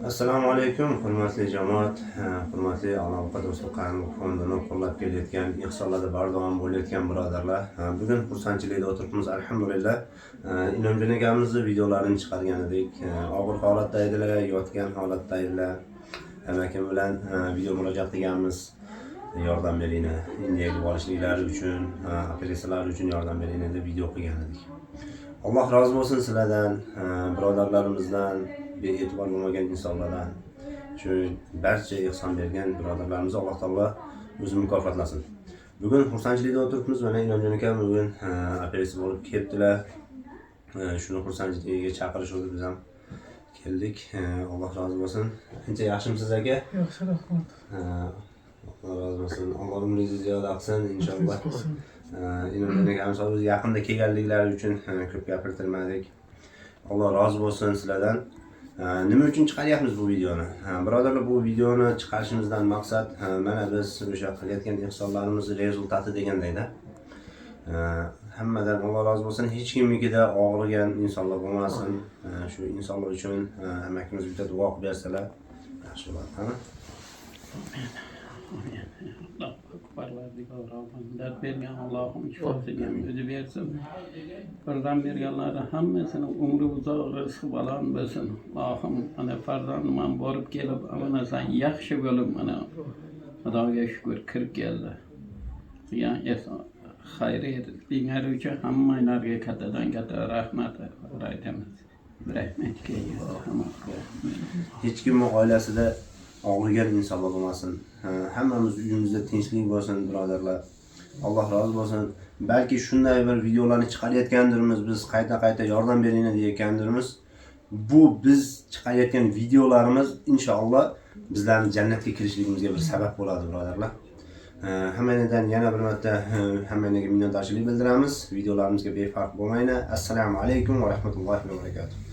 Assalomu alaykum, hurmatli jamoat, hurmatli Aloqa do'stlik fondini qo'llab kelayotgan, ihsonlarda bardavom bo'layotgan birodarlar. Bugun xursandchilikda o'tiribmiz, alhamdulillah. Inomjon akamizni videolarini chiqargan edik. Og'ir holatda edilar, yotgan holatda edilar. Amakim bilan video murojaat qilganmiz. Yordam beringlar, Indiyaga borishliklari uchun, operatsiyalar uchun yordam beringlar deb video qilgan edik. Alloh rozi bo'lsin sizlardan, birodarlarimizdan, bee'tibor bo'lmagan insonlardan, shu barcha ihson bergan birodarlarimizni Alloh taolo o'zi mukofotlasin. Bugun xursandchilikda o'tiribmiz, mana Inomjon akam bugun operatsiya bo'lib kelibdilar. Shuni xursandchiligiga chaqirishdi, biz ham keldik. Alloh rozi bo'lsin. Qancha yaxshimisiz aka? Yaxshi, rahmat. Alloh rozi bo'lsin. Alloh umringizni ziyoda qilsin inshaalloh. Inomjon akamiz o'zi yaqinda kelganliklari uchun ko'p gapirtirmadik. Alloh rozi bo'lsin sizlardan. Nima uchun chiqaryapmiz bu videoni? Birodarlar, bu videoni chiqarishimizdan maqsad mana biz o'sha qilayotgan ihsonlarimiz rezultati degandayda. Hammadan Alloh rozi bo'lsin, hech kimnikida og'rigan insonlar bo'lmasin. Shu insonlar uchun amakimiz bitta duo qilib bersalar yaxshi bo'ladi, ha? Dard bergan Allohim shifosini o'zi bersin. Farzand berganlarning hammasini umri uzoq, rizqi baland bo'lsin. Allohim ana farzandim ham borib kelib, mana sen yaxshi bo'lib mana Xudoga shukr kirib keldi. Yani xayriyat dinlar uchun hammanglarga kattadan katta rahmat aytamiz. Rahmatga hech kimni oilasida og'rigan insonlar bo'lmasin. Hammamiz uyimizda tinchlik bo'lsin, birodarlar. Alloh rozi bo'lsin. Balki shunday bir videolarni chiqarayotgandirmiz, biz qayta yordam beringlar deyotgandirmiz. Bu biz chiqarayotgan videolarimiz inshaalloh bizlarni jannatga kirishligimizga bir sabab bo'ladi, birodarlar. Hammangizdan yana bir marta hammangizga minnatdorchilik bildiramiz. Videolarimizga befarq bo'lmanglar. Assalomu alaykum va rahmatullohi va barakatuh.